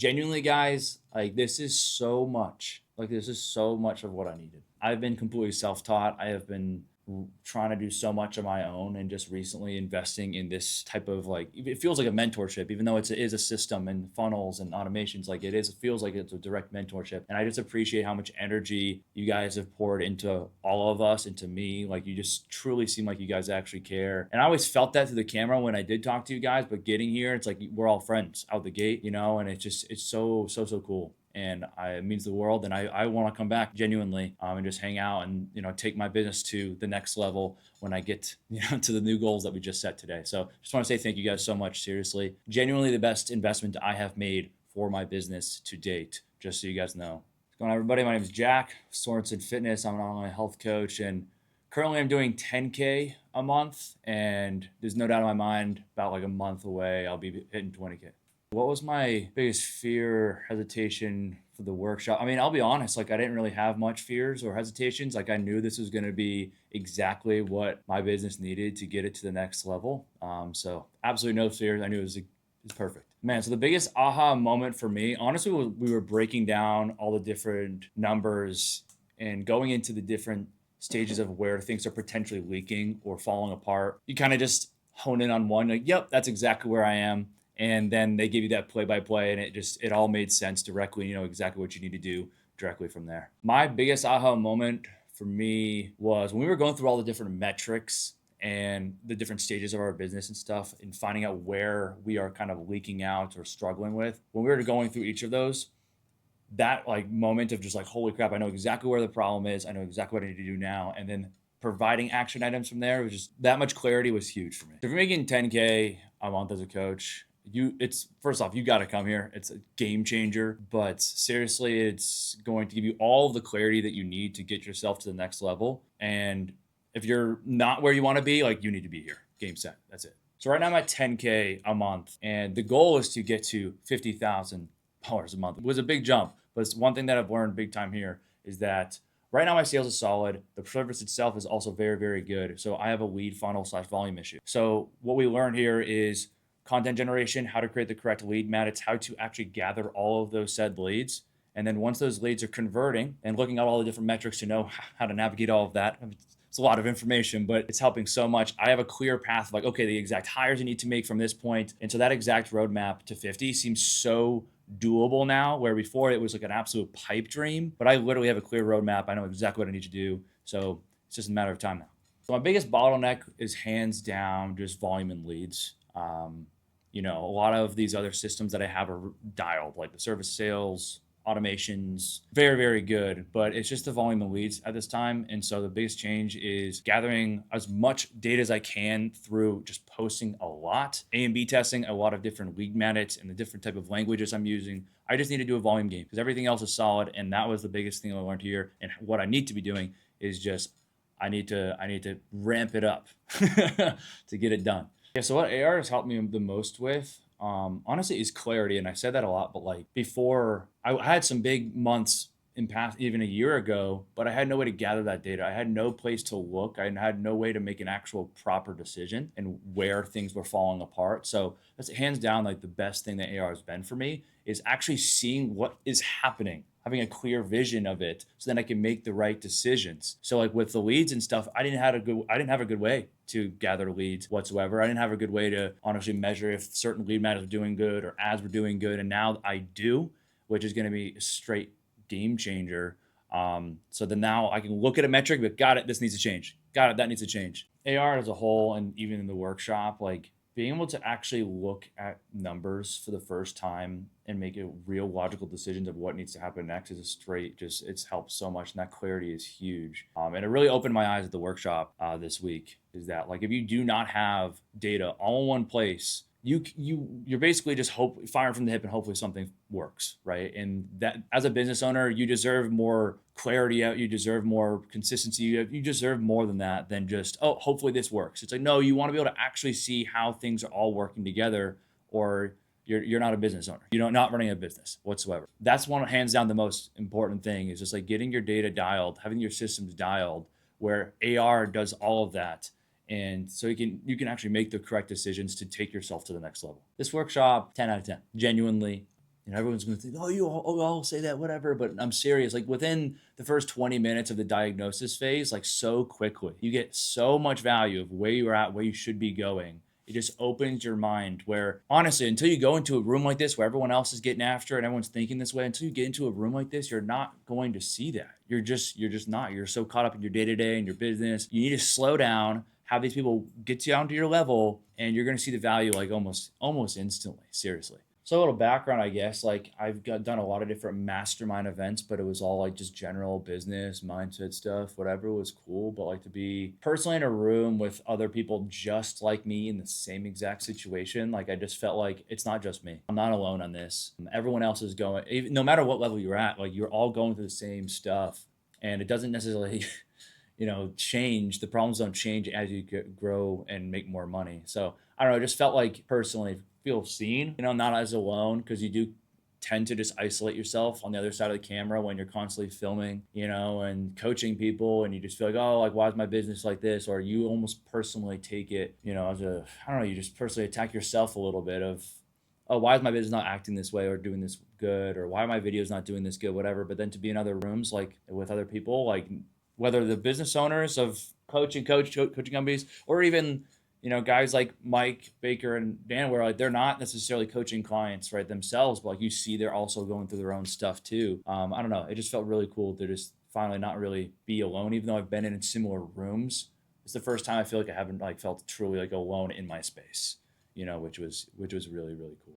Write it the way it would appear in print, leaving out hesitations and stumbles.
Genuinely, guys, like this is so much of what I needed. I've been completely self-taught. I have been trying to do so much on my own, and just recently investing in this type of, like, it feels like a mentorship, even though it is a system and funnels and automations. Like, it feels like it's a direct mentorship, and I just appreciate how much energy you guys have poured into all of us, into me. Like, you just truly seem like you guys actually care, and I always felt that through the camera when I did talk to you guys. But getting here, it's like we're all friends out the gate, and it's so cool, and it means the world. And I want to come back genuinely, and just hang out and take my business to the next level when I get to the new goals that we just set today. So just want to say thank you guys so much. Seriously, genuinely the best investment I have made for my business to date, just so you guys know. What's going on, everybody? My name is Jack, Sorenson Fitness. I'm an online health coach, and currently I'm doing 10K a month, and there's no doubt in my mind about like a month away I'll be hitting 20K. What was my biggest fear, hesitation for the workshop? I mean, I'll be honest, like, I didn't really have much fears or hesitations. Like, I knew this was going to be exactly what my business needed to get it to the next level. So absolutely no fears. I knew it was perfect. Man, so the biggest aha moment for me, honestly, was we were breaking down all the different numbers and going into the different stages of where things are potentially leaking or falling apart. You kind of just hone in on one, like, yep, that's exactly where I am. And then they give you that play by play, and it all made sense directly. You know exactly what you need to do directly from there. My biggest aha moment for me was when we were going through all the different metrics and the different stages of our business and stuff, and finding out where we are kind of leaking out or struggling with. When we were going through each of those, that like moment of just like, holy crap, I know exactly where the problem is. I know exactly what I need to do now. And then providing action items from there was just that much clarity was huge for me. So if you're making 10K a month as a coach, it's first off, you got to come here. It's a game changer, but seriously, it's going to give you all of the clarity that you need to get yourself to the next level. And if you're not where you want to be, like, you need to be here. Game set. That's it. So right now I'm at 10K a month, and the goal is to get to $50,000 a month. It was a big jump, but it's one thing that I've learned big time here is that right now my sales is solid. The service itself is also very, very good. So I have a lead funnel / volume issue. So what we learned here is content generation, how to create the correct lead magnets, how to actually gather all of those said leads. And then once those leads are converting, and looking at all the different metrics to know how to navigate all of that. It's a lot of information, but it's helping so much. I have a clear path of like, okay, the exact hires you need to make from this point. And so that exact roadmap to 50 seems so doable now, where before it was like an absolute pipe dream. But I literally have a clear roadmap. I know exactly what I need to do. So it's just a matter of time now. So my biggest bottleneck is hands down just volume and leads. A lot of these other systems that I have are dialed, like the service sales, automations, very, very good, but it's just the volume of leads at this time. And so the biggest change is gathering as much data as I can through just posting a lot, A/B testing a lot of different lead magnets and the different type of languages I'm using. I just need to do a volume game because everything else is solid. And that was the biggest thing I learned here. And what I need to be doing is just, I need to ramp it up to get it done. Yeah, so what AR has helped me the most with, honestly, is clarity. And I said that a lot, but like before, I had some big months in past, even a year ago, but I had no way to gather that data. I had no place to look. I had no way to make an actual proper decision and where things were falling apart. So that's hands down like the best thing that AR has been for me, is actually seeing what is happening, having a clear vision of it, so then I can make the right decisions. So like with the leads and stuff, I didn't have a good way to gather leads whatsoever. I didn't have a good way to honestly measure if certain lead magnets were doing good or ads were doing good. And now I do, which is going to be a straight game changer. So then now I can look at a metric, but got it, this needs to change. Got it, that needs to change. AR as a whole, and even in the workshop, like being able to actually look at numbers for the first time and make a real logical decisions of what needs to happen next is it's helped so much. And that clarity is huge. And it really opened my eyes at the workshop this week, is that like, if you do not have data all in one place, you're basically just firing from the hip and hopefully something works, right? And that, as a business owner, you deserve more clarity out. You deserve more consistency. You deserve more than that, than just, oh, hopefully this works. It's like, no, you want to be able to actually see how things are all working together, or you're not a business owner. You're not running a business whatsoever. That's one, hands down, the most important thing, is just like getting your data dialed, having your systems dialed, where AR does all of that. And so you can actually make the correct decisions to take yourself to the next level. This workshop, 10 out of 10. Genuinely, everyone's going to think, oh, you all say that, whatever. But I'm serious. Like within the first 20 minutes of the diagnosis phase, like so quickly, you get so much value of where you're at, where you should be going. It just opens your mind where honestly, until you go into a room like this where everyone else is getting after it and everyone's thinking this way, until you get into a room like this, you're not going to see that. You're just not. You're so caught up in your day-to-day and your business. You need to slow down, have these people get you down to your level, and you're going to see the value like almost instantly. Seriously. So a little background, I guess, like done a lot of different mastermind events, but it was all like just general business, mindset stuff, whatever was cool. But like to be personally in a room with other people just like me in the same exact situation, like I just felt like it's not just me. I'm not alone on this. Everyone else is going, even, no matter what level you're at, like you're all going through the same stuff. And it doesn't necessarily change. The problems don't change as you grow and make more money. So I don't know, it just felt like personally feel seen, not as alone, because you do tend to just isolate yourself on the other side of the camera when you're constantly filming, and coaching people, and you just feel like, oh, like, why is my business like this? Or you almost personally take it, as I don't know, you just personally attack yourself a little bit of, oh, why is my business not acting this way or doing this good? Or why are my videos not doing this good, whatever. But then to be in other rooms, like with other people, like whether the business owners of coaching companies, or even guys like Mike Baker and Dan, where like they're not necessarily coaching clients right themselves, but like you see they're also going through their own stuff too. I don't know, it just felt really cool to just finally not really be alone, even though I've been in similar rooms. It's the first time I feel like I haven't like felt truly like alone in my space, which was really, really cool.